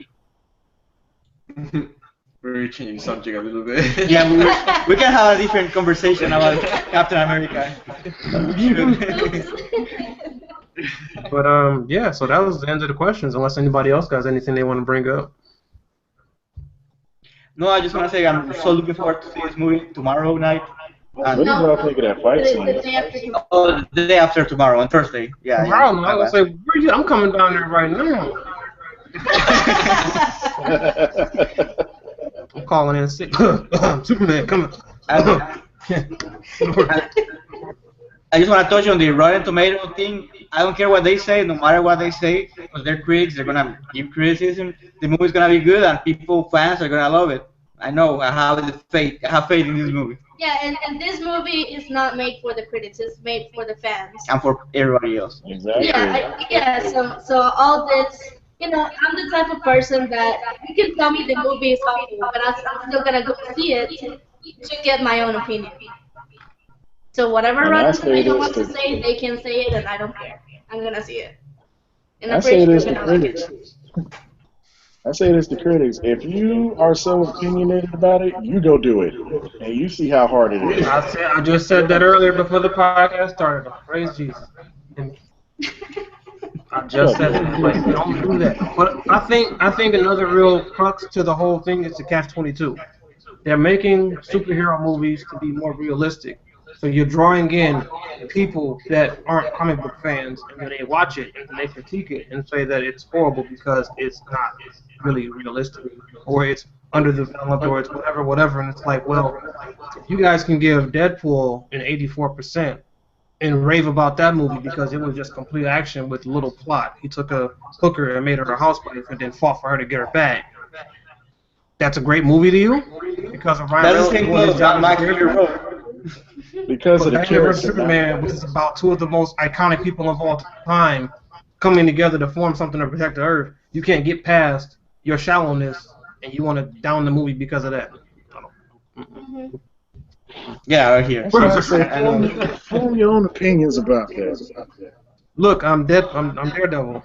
We're changing subject a little bit. Yeah, we can have a different conversation about Captain America. But yeah. So that was the end of the questions. Unless anybody else has anything they want to bring up. No, I just want to say I'm so looking forward to see this movie tomorrow night. What did y'all think of that fight The scene? day after tomorrow. Oh, the day after tomorrow, on Thursday. Yeah. Tomorrow, I was like, where you? I'm coming down there right now. I'm calling in sick. Superman coming. And, I just want to touch on the Rotten Tomato thing. I don't care what they say, no matter what they say, because they're critics, they're gonna give criticism. The movie's gonna be good, and fans are gonna love it. I know. I have faith in this movie, Yeah, and this movie is not made for the critics. It's made for the fans. and for everybody else. Exactly. So all this, I'm the type of person that you can tell me the movie is awful, but I'm still gonna go see it to get my own opinion. So whatever And I Rotten say Tomato this wants to to- say, they can say it, and I don't care. I'm gonna see it. And I I'm say pretty this sure to I'm gonna like critics. I say this to critics. If you are so opinionated about it, you go do it, and you see how hard it is. I just said that earlier before the podcast started. Praise Jesus. I just said that. Like, don't do that. But I think another real crux to the whole thing is the Catch-22. They're making superhero movies to be more realistic. So you're drawing in people that aren't comic book fans, and then they watch it and they critique it and say that it's horrible because it's not really realistic, or it's underdeveloped, or it's whatever. And it's like, well, you guys can give Deadpool an 84% and rave about that movie because it was just complete action with little plot. He took a hooker and made her a housewife and then fought for her to get her back. That's a great movie to you? Because of Ryan That's the Reynolds same doing his clothes job that as Mike a Fury director? wrote. Because But of the Batman vs character. Superman, which is about two of the most iconic people of all time coming together to form something to protect the Earth, you can't get past your shallowness and you want to down the movie because of that. Yeah, right here. That's why I say I know. form your own opinions about that. Look, I'm Daredevil.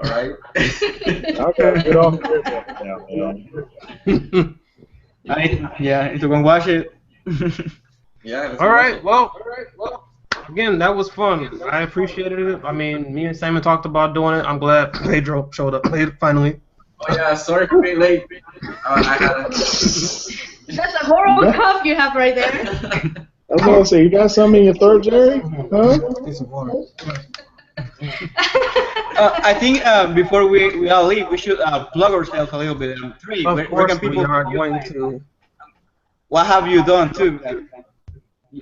All right. Okay, get off there now, man. Yeah, you can watch it. Yeah. let's All go. right, well, again, that was fun. I appreciated it. I mean, me and Simon talked about doing it. I'm glad Pedro showed up finally. Oh yeah. Sorry for being late. I had a... That's a horrible cough you have right there. I was gonna say, you got something in your throat, Jerry? Huh? Get some water. I think before we all leave, we should plug ourselves a little bit. Three, Of where course, can people? we are going to. What have you done too? Like,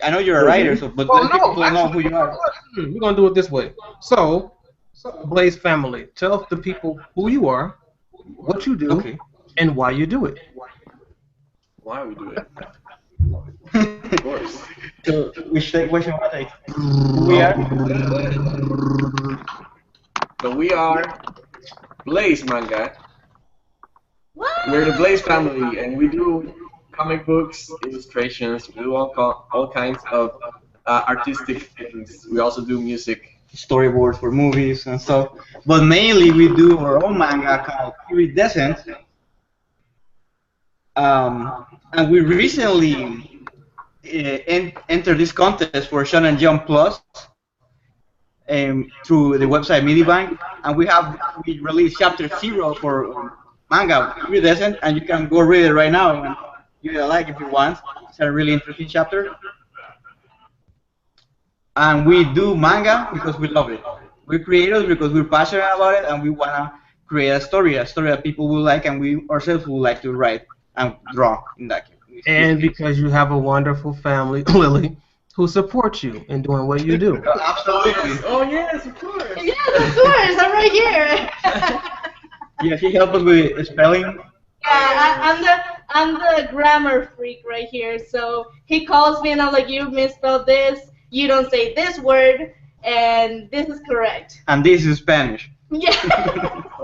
I know you're a writer, but Oh, let people know who you are. We're going to do it this way. So, Blaze family, tell the people who you are, what you do, Okay. and why you do it. Why we do it? Of course. So, which question want to take? Who we are? So we are Blaze Manga. What? We're the Blaze family, and we do comic books, illustrations. We do all kinds of artistic things. We also do music. Storyboards for movies and stuff. But mainly we do our own manga called Iridescent. And we recently entered this contest for Shonen Jump Plus through the website Medibank, and we released chapter 0 for manga Iridescent, and you can go read it right now and give it a like if you want. It's a really interesting chapter. And we do manga because we love it. We're creators because we're passionate about it, and we wanna create a story that people will like, and we ourselves would like to write and draw in that case. And because you have a wonderful family, Lily, who supports you in doing what you do. Absolutely. Oh yes, of course. Yes, of course. I'm right here. Yeah, he helped us with spelling. Yeah, I'm the grammar freak right here. So he calls me and I'm like, you misspelled this. You don't say this word, and this is correct. And this is Spanish. Yeah.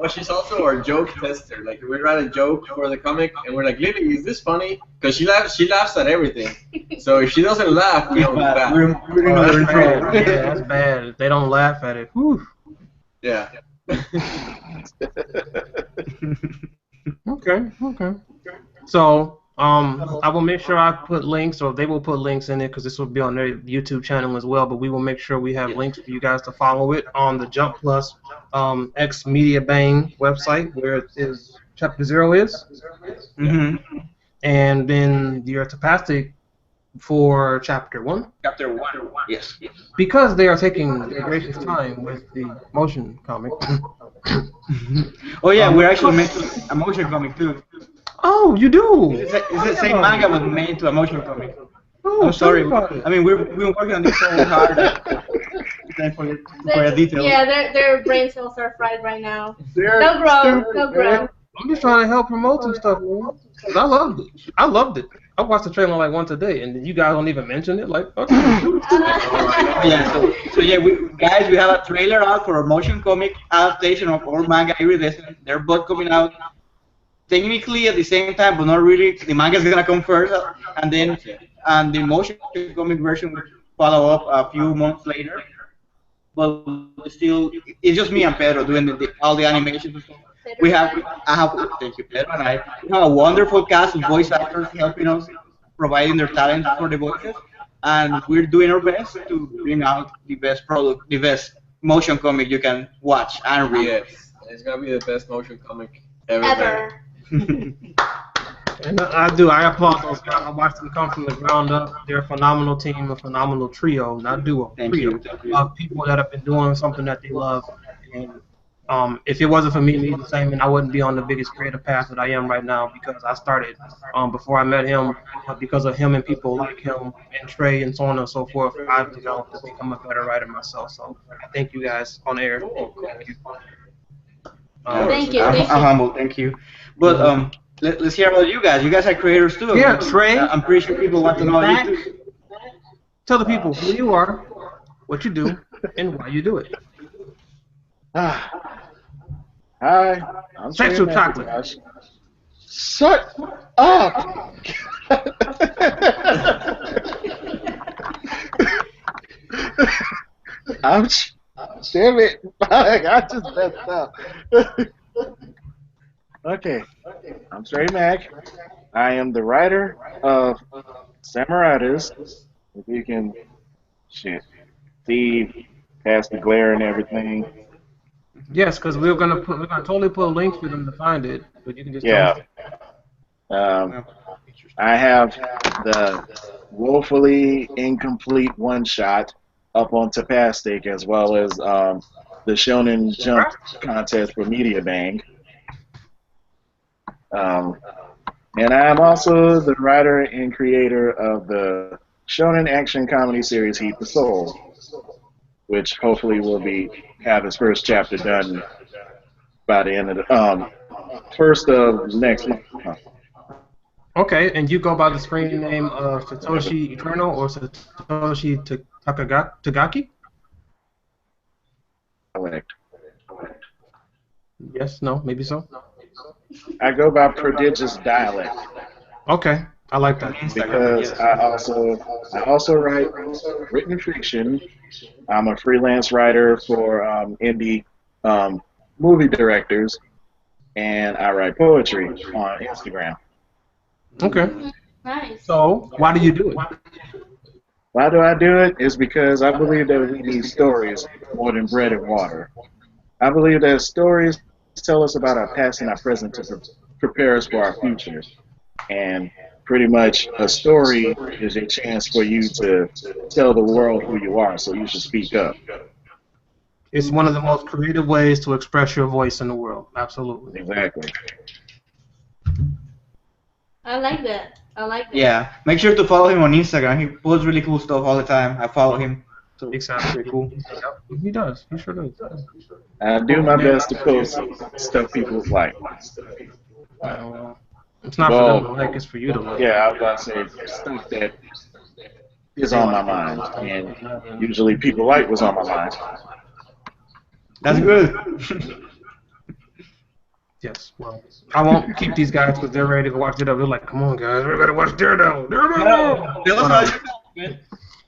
Well, she's also our joke tester. Like we write a joke for the comic, and we're like, Lily, is this funny? Because she laughs at everything. So if she doesn't laugh, we don't do that. We're Oh, in that's trouble. bad. Yeah, that's bad. If they don't laugh at it. Whew. Yeah. Okay. So, I will make sure I put links, or they will put links in it, because this will be on their YouTube channel as well. But we will make sure we have links for you guys to follow it on the Jump Plus X Media Bang website, where it is Chapter 0 is, and then your Tapastic for Chapter 1. Chapter 1. Yes. Because they are taking their gracious time with the motion comic. Oh yeah, we're actually making a motion comic too. Oh, you do? It's the same manga was made into a motion comic. Oh, I'm sorry. tell me about it. I mean, we've been working on this so hard. For details. Yeah, their brain cells are fried right now. They're They'll grow. stupid, They'll man. grow. I'm just trying to help promote some stuff, man. 'Cause I loved it. I watched the trailer like once a day, and you guys don't even mention it. Like, okay. Yeah. So yeah, we have a trailer out for a motion comic adaptation of our manga Iridescent. They're both coming out technically at the same time, but not really. The manga is gonna come first, and then the motion comic version will follow up a few months later. But still, it's just me and Pedro doing all the animations and stuff. Thank you, Pedro, and I. We have a wonderful cast of voice actors helping us, providing their talent for the voices, and we're doing our best to bring out the best product, the best motion comic you can watch and read. Yes. It's gonna be the best motion comic ever. And I applaud those guys. I watched them come from the ground up. They're a phenomenal team, a phenomenal trio, not duo, Thank trio you. of people that have been doing something that they love. And if it wasn't for me and the same, I wouldn't be on the biggest creative path that I am right now, because I started before I met him, because of him and people like him and Trey and so on and so forth. I've developed to become a better writer myself. So I thank you guys on air. Thank you. Thank you. I'm humble. Thank you. But let's hear about you guys. You guys are creators too. Yeah, Trey. I'm pretty sure people want to know Back. you too. Tell the people who you are, what you do, and why you do it. Hi, I'm Sexual Trey chocolate. McIntosh. Shut up! Ouch! Damn it! I just messed up. Okay, I'm Trey Mack. I am the writer of Samuraidas. If you can, see past the glare and everything. Yes, because we're gonna totally put a link for them to find it, but you can just Yeah. tell them. I have the woefully incomplete one shot up on Tapastic, as well as the Shonen Jump contest for Media Bang. And I am also the writer and creator of the Shonen action comedy series Heat the Soul, which hopefully will have its first chapter done by the end of the first of next month. Okay, and you go by the screen name of Satoshi Eternal or Satoshi Tagaki? Correct. Yes, no, maybe so. I go by Prodigious Dialect Okay, I like that. because I also write written fiction. I'm a freelance writer for indie movie directors, and I write poetry on Instagram. Okay, Nice. so why do you do it? Why do I do it? Is because I believe that we need stories more than bread and water. I believe that stories tell us about our past and our present to prepare us for our future. And pretty much a story is a chance for you to tell the world who you are, so you should speak up. It's one of the most creative ways to express your voice in the world. Absolutely. Exactly. I like that. I like that. Yeah, make sure to follow him on Instagram. He posts really cool stuff all the time. I follow him. So Exactly. pretty cool. Yep, he does. He sure does. I do my best to post stuff people like. Well, it's not for them to like, it's for you to like. Yeah, I was about to say stuff that is on my mind, and usually people like what's on my mind. That's good. Yes. Well, I won't keep these guys because they're ready to watch Daredevil. They're like, come on, guys, we gotta watch Daredevil. Daredevil. Tell us how you feel, man.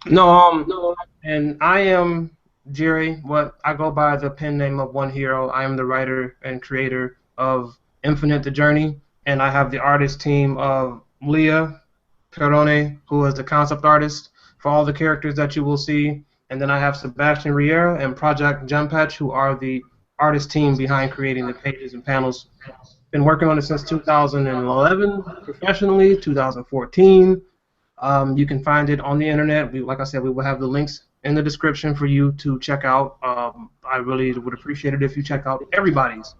No, and I am Jerry. What I go by the pen name of One Hero. I am the writer and creator of Infinite the Journey, and I have the artist team of Leah Perrone, who is the concept artist for all the characters that you will see, and then I have Sebastian Riera and Project Jumpatch, who are the artist team behind creating the pages and panels. Been working on it since 2011 professionally, 2014. You can find it on the internet. Like I said, we will have the links in the description for you to check out. I really would appreciate it if you check out everybody's.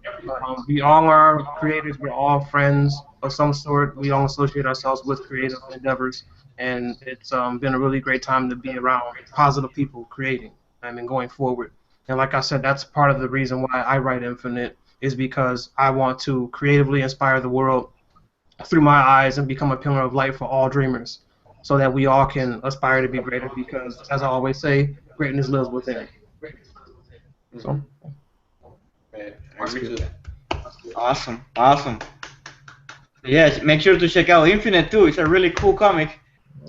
We all are creators. We're all friends of some sort. We all associate ourselves with creative endeavors, and it's been a really great time to be around positive people creating and going forward. And like I said, that's part of the reason why I write Infinite, is because I want to creatively inspire the world through my eyes and become a pillar of light for all dreamers, so that we all can aspire to be greater, because, as I always say, greatness lives within. So, Man, I agree to that. Awesome. Yes, make sure to check out Infinite too. It's a really cool comic,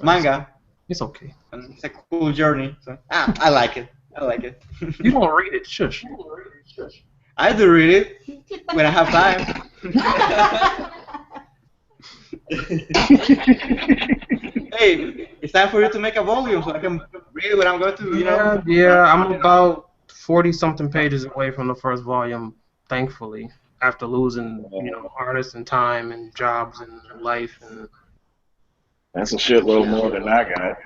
manga, it's okay. and it's a cool journey. So I like it. You don't read it, shush. I do read it when I have time. Hey, it's time for you to make a volume so I can read what I'm going to, you know. Yeah, I'm about 40-something pages away from the first volume, thankfully, after losing, artists and time and jobs and life and. That's a shitload more than I got.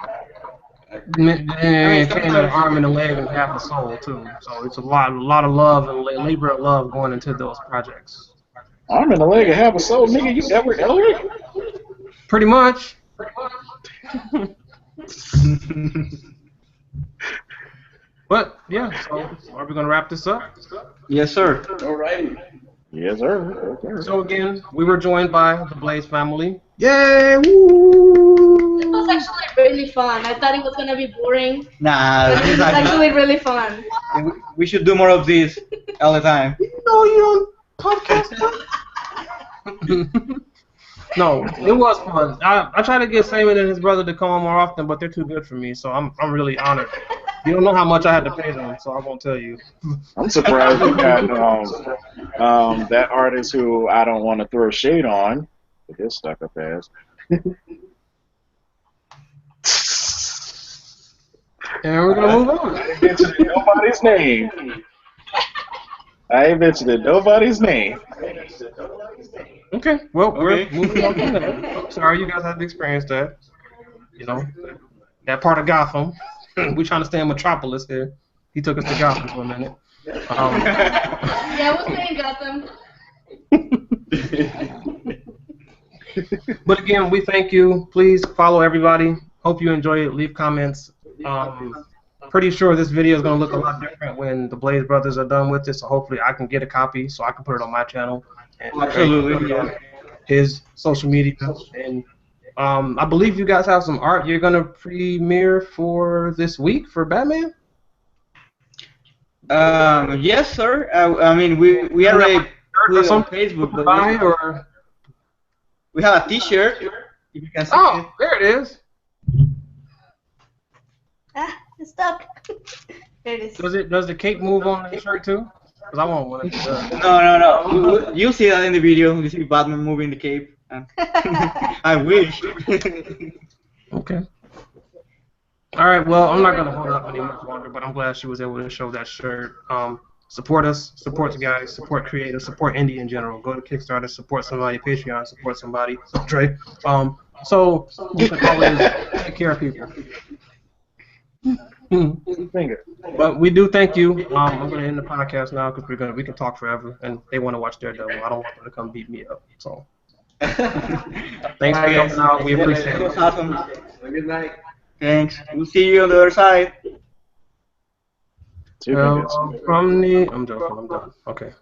It came at an arm and a leg and half a soul too. So it's a lot of love and labor of love going into those projects. Arm and a leg and half a soul, nigga. You Edward Elric? Pretty much. But yeah, so are we gonna wrap this up? Yes, sir. Alrighty. Yes, sir. Okay. So again, we were joined by the Blaze family. Yay! Woo! It was actually really fun. I thought it was gonna be boring, Nah, but it was actually really fun. we should do more of this all the time. You don't podcast. No, it was fun. I try to get Simon and his brother to come on more often, but they're too good for me, so I'm really honored. You don't know how much I had to pay them, so I won't tell you. I'm surprised you got that artist who I don't want to throw shade on, but they're stuck up ass. And we're gonna move on. I ain't mentioned nobody's name. Okay, well, we're moving on from that. Sorry you guys had to experience that. That part of Gotham. We're trying to stay in Metropolis here. He took us to Gotham for a minute. Yeah, we'll stay in Gotham. But again, we thank you. Please follow everybody. Hope you enjoy it. Leave comments. Pretty sure this video is going to look a lot different when the Blaze brothers are done with it, so hopefully I can get a copy so I can put it on my channel. And Absolutely. on his social media. And I believe you guys have some art you're going to premiere for this week for Batman? Yes, sir. I mean, we already put it on Facebook, but or... we have a T-shirt. If you can see it. Oh, there it is. It's stuck. There it is. Does the cape move on the shirt too? Because I want one. No. You see that in the video. You see Batman moving the cape. I wish. Okay. All right. Well, I'm not gonna hold it up any much longer, but I'm glad she was able to show that shirt. Support us, support the guys, support creators, support indie in general. Go to Kickstarter, support somebody, Patreon, support somebody. Dre. So you can always take care of people. But we do thank you. I'm gonna end the podcast now because we can talk forever, and they want to watch Daredevil. I don't want them to come beat me up. So thanks for helping out. We appreciate it. Awesome. Have a good night. Thanks. We'll see you on the other side. I'm joking. I'm done. Okay.